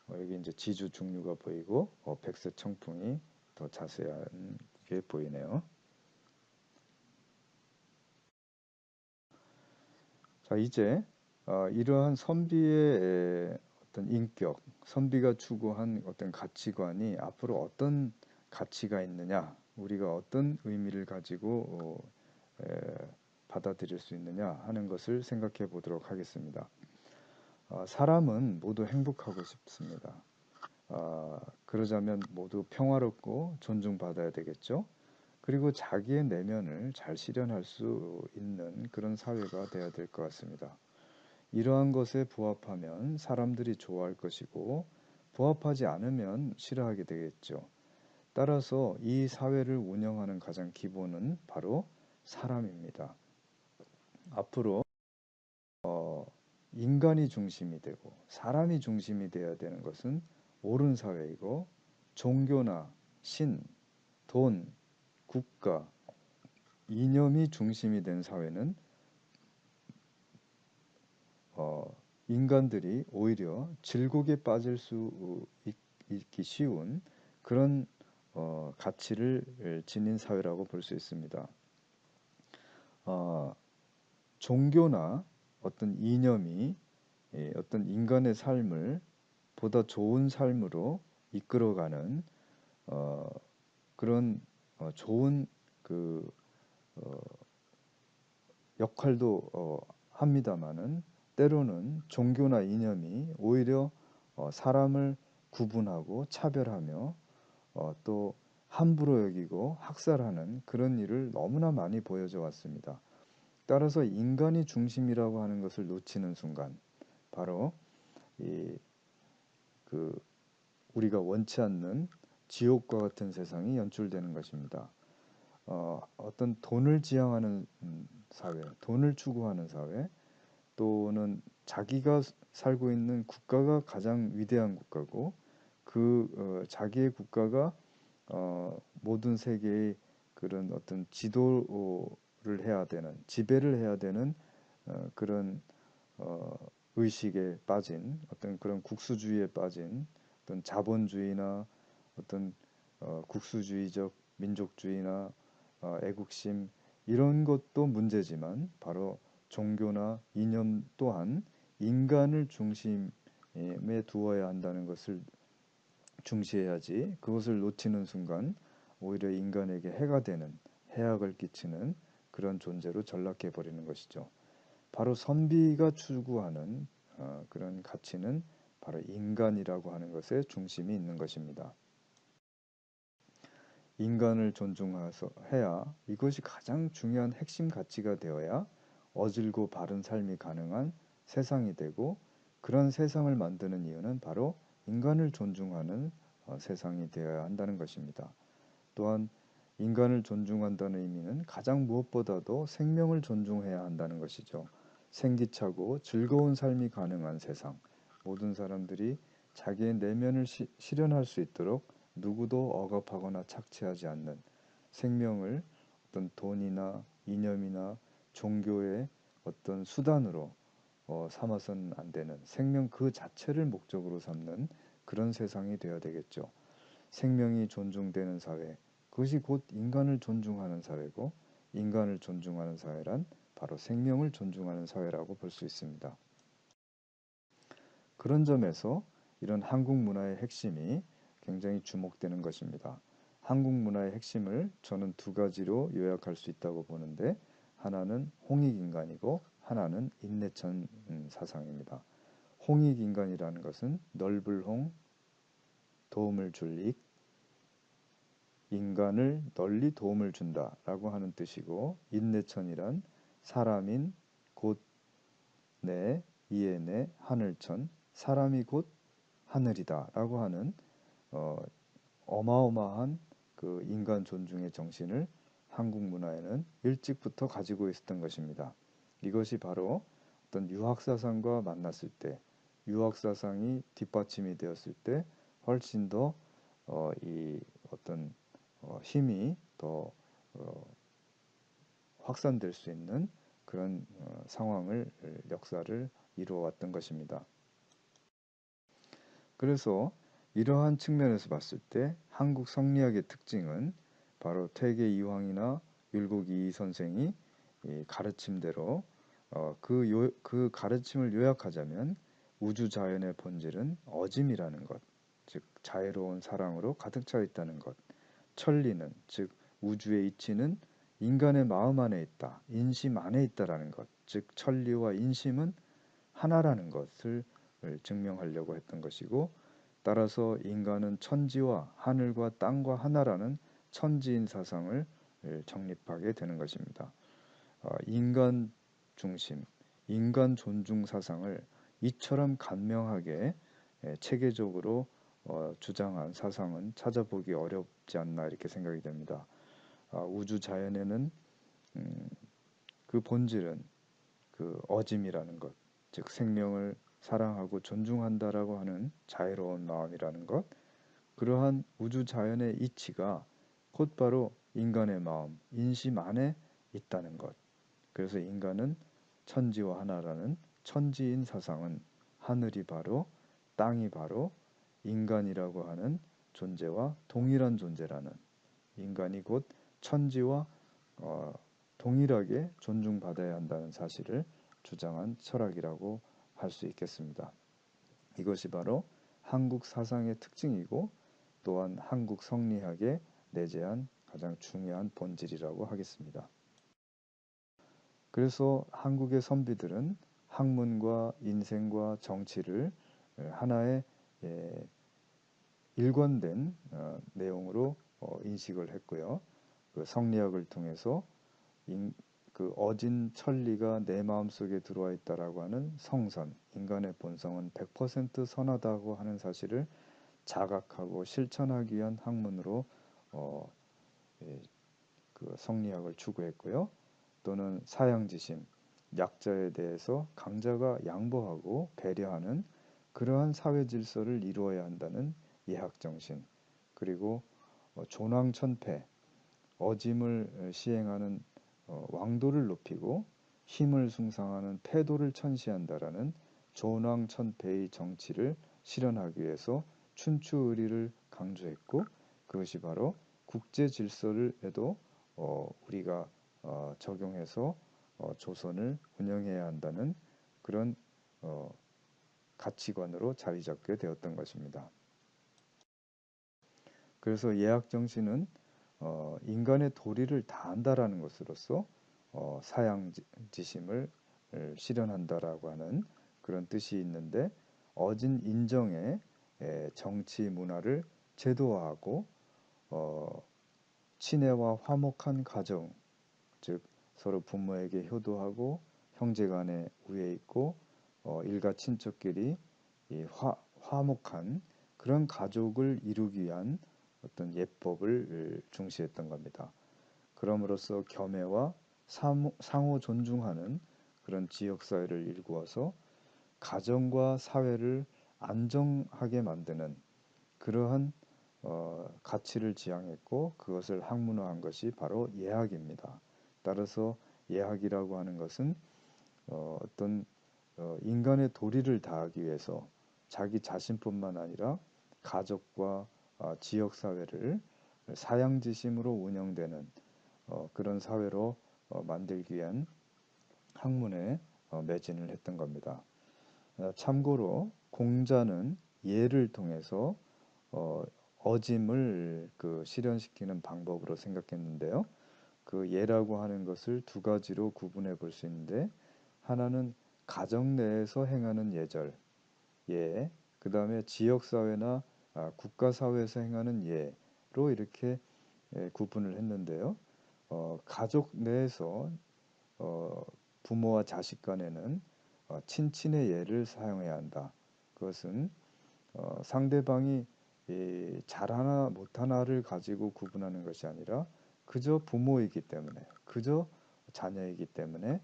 여기 이제 지주 중류가 보이고 백세청풍이 더 자세하게 보이네요. 자, 이제 이러한 선비의 어떤 인격, 선비가 추구한 어떤 가치관이 앞으로 어떤 가치가 있느냐, 우리가 어떤 의미를 가지고 받아들일 수 있느냐 하는 것을 생각해 보도록 하겠습니다. 사람은 모두 행복하고 싶습니다. 그러자면 모두 평화롭고 존중받아야 되겠죠. 그리고 자기의 내면을 잘 실현할 수 있는 그런 사회가 되어야 될 것 같습니다. 이러한 것에 부합하면 사람들이 좋아할 것이고 부합하지 않으면 싫어하게 되겠죠. 따라서 이 사회를 운영하는 가장 기본은 바로 사람입니다. 앞으로 인간이 중심이 되고 사람이 중심이 되어야 되는 것은 옳은 사회이고 종교나 신, 돈, 국가, 이념이 중심이 된 사회는 인간들이 오히려 질곡에 빠질 수 있기 쉬운 그런 가치를 지닌 사회라고 볼 수 있습니다. 종교나 어떤 이념이 어떤 인간의 삶을 보다 좋은 삶으로 이끌어가는 그런 좋은 그 역할도 합니다마는 때로는 종교나 이념이 오히려 사람을 구분하고 차별하며 또 함부로 여기고 학살하는 그런 일을 너무나 많이 보여져 왔습니다. 따라서 인간이 중심이라고 하는 것을 놓치는 순간 바로 그 우리가 원치 않는 지옥과 같은 세상이 연출되는 것입니다. 어떤 돈을 지향하는 사회, 돈을 추구하는 사회, 또는 자기가 살고 있는 국가가 가장 위대한 국가고 자기의 국가가 모든 세계의 그런 어떤 지도를 해야 되는, 지배를 해야 되는 그런 의식에 빠진 어떤 그런 국수주의에 빠진 어떤 자본주의나 어떤 국수주의적 민족주의나 애국심 이런 것도 문제지만 바로 종교나 이념 또한 인간을 중심에 두어야 한다는 것을 중시해야지 그것을 놓치는 순간 오히려 인간에게 해가 되는 해악을 끼치는 그런 존재로 전락해 버리는 것이죠. 바로 선비가 추구하는 그런 가치는 바로 인간이라고 하는 것에 중심이 있는 것입니다. 인간을 존중해야 이것이 가장 중요한 핵심 가치가 되어야 어질고 바른 삶이 가능한 세상이 되고 그런 세상을 만드는 이유는 바로 인간을 존중하는 세상이 되어야 한다는 것입니다. 또한 인간을 존중한다는 의미는 가장 무엇보다도 생명을 존중해야 한다는 것이죠. 생기차고 즐거운 삶이 가능한 세상, 모든 사람들이 자기의 내면을 실현할 수 있도록 누구도 억압하거나 착취하지 않는 생명을 어떤 돈이나 이념이나 종교의 어떤 수단으로 삼아서는 안 되는 생명 그 자체를 목적으로 삼는 그런 세상이 되어야 되겠죠. 생명이 존중되는 사회, 그것이 곧 인간을 존중하는 사회고 인간을 존중하는 사회란 바로 생명을 존중하는 사회라고 볼 수 있습니다. 그런 점에서 이런 한국 문화의 핵심이 굉장히 주목되는 것입니다. 한국 문화의 핵심을 저는 두 가지로 요약할 수 있다고 보는데 하나는 홍익인간이고 하나는 인내천 사상입니다. 홍익인간이라는 것은 넓을 홍, 도움을 줄 익, 인간을 널리 도움을 준다라고 하는 뜻이고 인내천이란 사람인 곧 내, 이에 내, 하늘천, 사람이 곧 하늘이다라고 하는 어마어마한 그 인간 존중의 정신을 한국 문화에는 일찍부터 가지고 있었던 것입니다. 이것이 바로 어떤 유학 사상과 만났을 때, 유학 사상이 뒷받침이 되었을 때 훨씬 더 이 어떤 힘이 더 확산될 수 있는 그런 상황을 역사를 이루어왔던 것입니다. 그래서 이러한 측면에서 봤을 때 한국 성리학의 특징은 바로 퇴계 이황이나 율곡 이이 선생이 가르침대로 그 가르침을 요약하자면 우주 자연의 본질은 어짐이라는 것, 즉 자애로운 사랑으로 가득 차 있다는 것, 천리는 즉 우주의 이치는 인간의 마음 안에 있다, 인심 안에 있다라는 것, 즉 천리와 인심은 하나라는 것을 증명하려고 했던 것이고 따라서 인간은 천지와 하늘과 땅과 하나라는 천지인 사상을 정립하게 되는 것입니다. 인간 중심, 인간 존중 사상을 이처럼 간명하게 체계적으로 주장한 사상은 찾아보기 어렵지 않나 이렇게 생각이 됩니다. 우주 자연에는 그 본질은 그 어짐이라는 것, 즉 생명을 사랑하고 존중한다라고 하는 자애로운 마음이라는 것, 그러한 우주 자연의 이치가 곧바로 인간의 마음, 인심 안에 있다는 것. 그래서 인간은 천지와 하나라는 천지인 사상은 하늘이 바로 땅이 바로 인간이라고 하는 존재와 동일한 존재라는, 인간이 곧 천지와 동일하게 존중받아야 한다는 사실을 주장한 철학이라고 할 수 있겠습니다. 이것이 바로 한국 사상의 특징이고 또한 한국 성리학에 내재한 가장 중요한 본질이라고 하겠습니다. 그래서 한국의 선비들은 학문과 인생과 정치를 하나의 일관된 내용으로 인식을 했고요. 그 성리학을 통해서 그 어진 천리가 내 마음속에 들어와 있다라고 하는 성선, 인간의 본성은 100% 선하다고 하는 사실을 자각하고 실천하기 위한 학문으로 그 성리학을 추구했고요. 또는 사양지심, 약자에 대해서 강자가 양보하고 배려하는 그러한 사회 질서를 이루어야 한다는 예학정신, 그리고 존왕천패, 어짐을 시행하는 왕도를 높이고 힘을 숭상하는 패도를 천시한다라는 존왕천패의 정치를 실현하기 위해서 춘추의리를 강조했고, 그것이 바로 국제 질서를에도 우리가 적용해서 조선을 운영해야 한다는 그런 가치관으로 자리 잡게 되었던 것입니다. 그래서 예학정신은 인간의 도리를 다한다라는 것으로서 사양지심을 실현한다라고 하는 그런 뜻이 있는데, 어진 인정의 정치 문화를 제도화하고 친애와 화목한 가정, 즉 서로 부모에게 효도하고 형제간에 우애 있고 일가 친척끼리 화목한 그런 가족을 이루기 위한 어떤 예법을 중시했던 겁니다. 그럼으로써 겸해와 상호 존중하는 그런 지역사회를 일구어서 가정과 사회를 안정하게 만드는 그러한 가치를 지향했고, 그것을 학문화한 것이 바로 예학입니다. 따라서 예학이라고 하는 것은 어떤 인간의 도리를 다하기 위해서 자기 자신뿐만 아니라 가족과 지역 사회를 사양지심으로 운영되는 그런 사회로 만들기 위한 학문에 매진을 했던 겁니다. 참고로 공자는 예를 통해서 어짐을 그 실현시키는 방법으로 생각했는데요. 그 예라고 하는 것을 두 가지로 구분해 볼 수 있는데, 하나는 가정 내에서 행하는 예절, 예, 그 다음에 지역사회나 국가사회에서 행하는 예로 이렇게 구분을 했는데요. 가족 내에서 부모와 자식 간에는 친친의 예를 사용해야 한다. 그것은 상대방이 잘하나 못하나를 가지고 구분하는 것이 아니라 그저 부모이기 때문에, 그저 자녀이기 때문에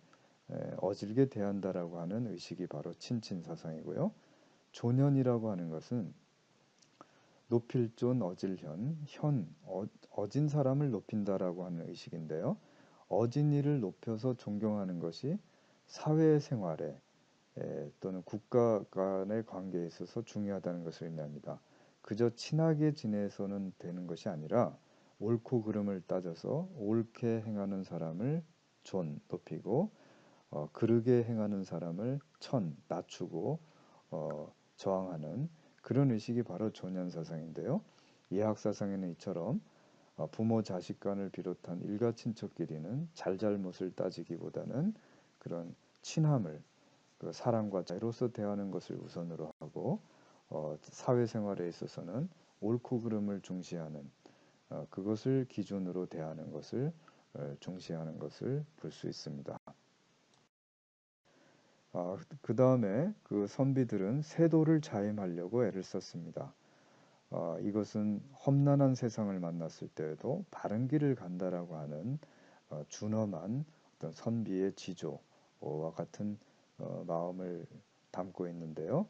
어질게 대한다라고 하는 의식이 바로 친친 사상이고요. 존현이라고 하는 것은 높일존 어질현, 어진 사람을 높인다라고 하는 의식인데요. 어진 이를 높여서 존경하는 것이 사회생활에 또는 국가 간의 관계에 있어서 중요하다는 것을 의미합니다. 그저 친하게 지내서는 되는 것이 아니라 옳고 그름을 따져서 옳게 행하는 사람을 높이고 그르게 행하는 사람을 낮추고 저항하는 그런 의식이 바로 존현사상인데요. 예학사상에는 이처럼 부모 자식 간을 비롯한 일가 친척끼리는 잘잘못을 따지기보다는 그런 친함을, 그 사랑과 자유로서 대하는 것을 우선으로 하고 사회생활에 있어서는 옳고 그름을 중시하는 그것을 기준으로 대하는 것을 중시하는 것을 볼 수 있습니다. 그 다음에 그 선비들은 세도를 자임하려고 애를 썼습니다. 이것은 험난한 세상을 만났을 때에도 바른 길을 간다라고 하는 준엄한 어떤 선비의 지조와 같은 마음을 담고 있는데요.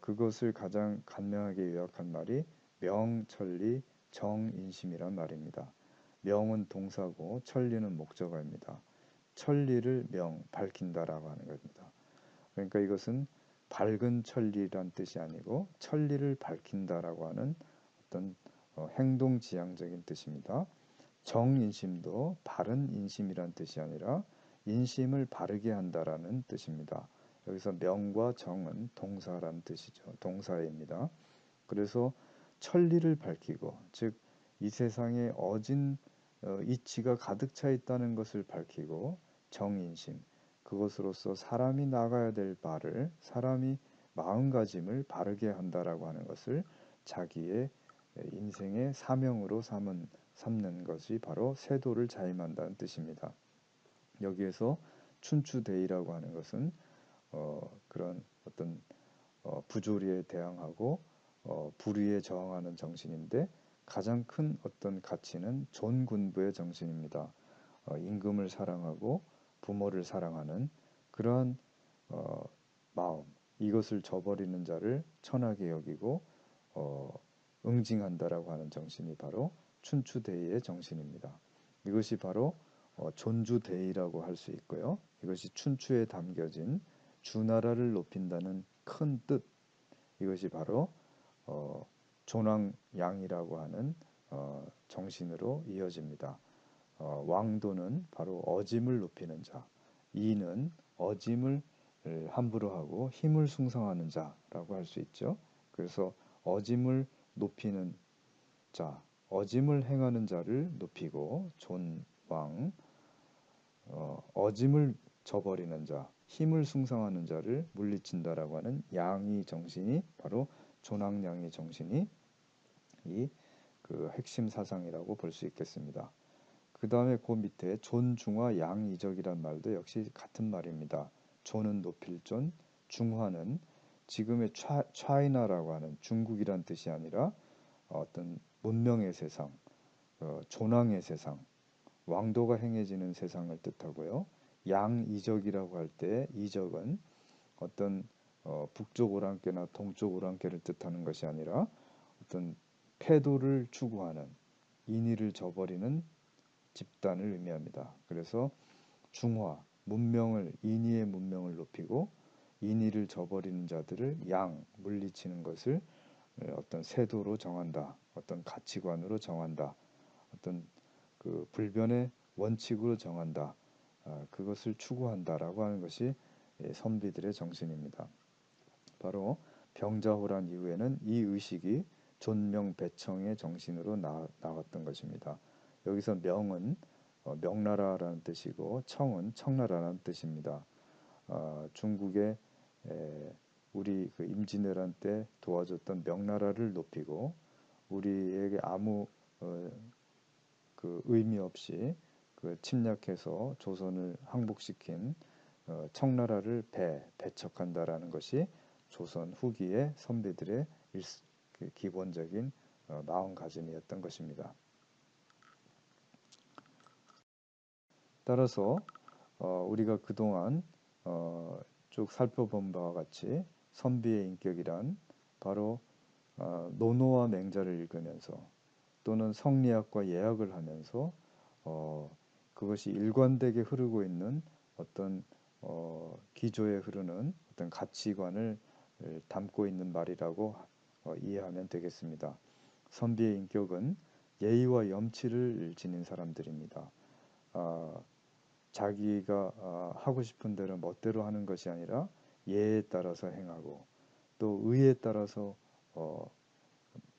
그것을 가장 간명하게 요약한 말이 명천리 정인심이란 말입니다. 명은 동사고 천리는 목적어입니다. 천리를 밝힌다라고 하는 겁니다. 그러니까 이것은 밝은 천리란 뜻이 아니고 천리를 밝힌다라고 하는 어떤 행동지향적인 뜻입니다. 정인심도 바른 인심이란 뜻이 아니라 인심을 바르게 한다라는 뜻입니다. 여기서 명과 정은 동사란 뜻이죠. 동사입니다. 그래서 천리를 밝히고, 즉 이 세상에 어진 이치가 가득 차 있다는 것을 밝히고, 정인심, 그것으로서 사람이 나가야 될 바를, 사람이 마음가짐을 바르게 한다라고 하는 것을 자기의 인생의 사명으로 삼는 것이 바로 세도를 자임한다는 뜻입니다. 여기에서 춘추대의라고 하는 것은 그런 어떤 부조리에 대항하고 불의에 저항하는 정신인데, 가장 큰 어떤 가치는 존군부의 정신입니다. 임금을 사랑하고 부모를 사랑하는 그러한 마음, 이것을 저버리는 자를 천하게 여기고 응징한다라고 하는 정신이 바로 춘추대의의 정신입니다. 이것이 바로 존주대의라고 할 수 있고요. 이것이 춘추에 담겨진 주나라를 높인다는 큰 뜻, 이것이 바로 존왕양이라고 하는 정신으로 이어집니다. 왕도는 바로 어짐을 높이는 자, 이는 어짐을 함부로 하고 힘을 숭상하는 자라고 할 수 있죠. 그래서 어짐을 높이는 자, 어짐을 행하는 자를 높이고 존왕, 어짐을 저버리는 자, 힘을 숭상하는 자를 물리친다라고 하는 양의 정신이 바로 존왕양의 정신이 이 그 핵심 사상이라고 볼 수 있겠습니다. 그 다음에 그 밑에 존중화 양이적이란 말도 역시 같은 말입니다. 존은 높일 존, 중화는 지금의 차이나라고 하는 중국이란 뜻이 아니라 어떤 문명의 세상, 존왕의 세상, 왕도가 행해지는 세상을 뜻하고요. 양이적이라고 할 때 이적은 어떤 북쪽 오랑캐나 동쪽 오랑캐를 뜻하는 것이 아니라 어떤 패도를 추구하는, 인의를 저버리는 집단을 의미합니다. 그래서 중화, 문명을, 인의의 문명을 높이고 인의를 저버리는 자들을 양, 물리치는 것을 어떤 세도로 정한다, 어떤 가치관으로 정한다, 어떤 그 불변의 원칙으로 정한다, 그것을 추구한다라고 하는 것이 선비들의 정신입니다. 바로 병자호란 이후에는 이 의식이 존명배청의 정신으로 나왔던 것입니다. 여기서 명은 명나라라는 뜻이고 청은 청나라라는 뜻입니다. 중국의 우리 그 임진왜란 때 도와줬던 명나라를 높이고 우리에게 아무 그 의미 없이 그 침략해서 조선을 항복시킨 청나라를 배척한다라는 것이 조선 후기의 선비들의 그 기본적인 마음가짐이었던 것입니다. 따라서 우리가 그동안 쭉 살펴본 바와 같이 선비의 인격이란 바로 논어와 맹자를 읽으면서 또는 성리학과 예학을 하면서 그것이 일관되게 흐르고 있는 어떤 기조에 흐르는 어떤 가치관을 담고 있는 말이라고 이해하면 되겠습니다. 선비의 인격은 예의와 염치를 지닌 사람들입니다. 자기가 하고 싶은 대로 멋대로 하는 것이 아니라 예에 따라서 행하고 또 의에 따라서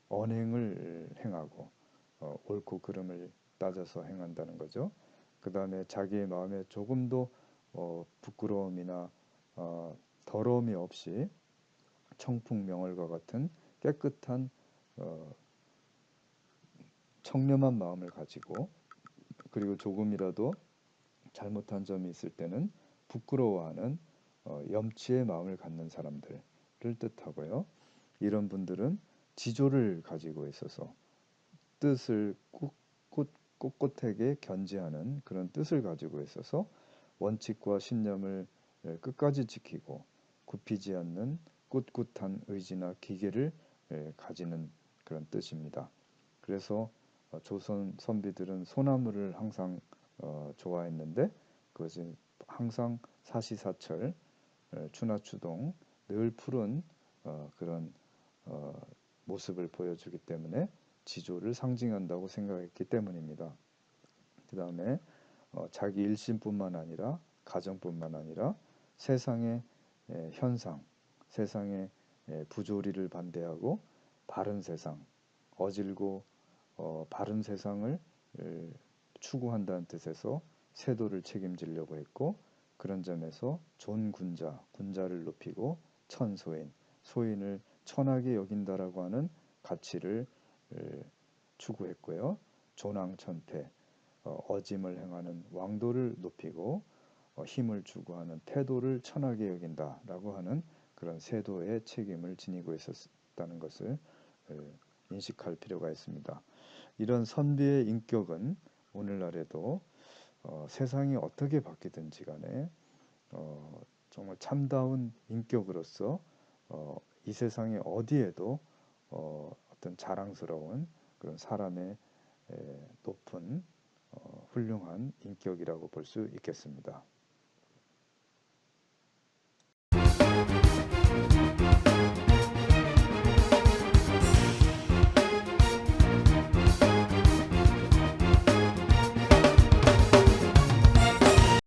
언행을 행하고 옳고 그름을 따져서 행한다는 거죠. 그 다음에 자기의 마음에 조금도 부끄러움이나 더러움이 없이 청풍명월과 같은 깨끗한 청렴한 마음을 가지고, 그리고 조금이라도 잘못한 점이 있을 때는 부끄러워하는 염치의 마음을 갖는 사람들을 뜻하고요. 이런 분들은 지조를 가지고 있어서 뜻을 꼿꼿하게 견지하는 그런 뜻을 가지고 있어서 원칙과 신념을 끝까지 지키고 굽히지 않는 꿋꿋한 의지나 기계를 가지는 그런 뜻입니다. 그래서 조선 선비들은 소나무를 항상 좋아했는데 그것은 항상 사시사철 추나추동 늘 푸른 그런 모습을 보여주기 때문에 지조를 상징한다고 생각했기 때문입니다. 그 다음에 자기 일심뿐만 아니라 가정뿐만 아니라 세상의 현상, 세상의 부조리를 반대하고 바른 세상, 어질고 바른 세상을 추구한다는 뜻에서 세도를 책임지려고 했고, 그런 점에서 존군자, 군자를 높이고 천소인, 소인을 천하게 여긴다라고 하는 가치를 추구했고요. 존왕천패, 어짐을 행하는 왕도를 높이고 힘을 추구하는 태도를 천하게 여긴다라고 하는 그런 세도의 책임을 지니고 있었다는 것을 인식할 필요가 있습니다. 이런 선비의 인격은 오늘날에도 세상이 어떻게 바뀌든지 간에 정말 참다운 인격으로서 이 세상의 어디에도 어떤 자랑스러운 그런 사람의 높은 훌륭한 인격이라고 볼 수 있겠습니다.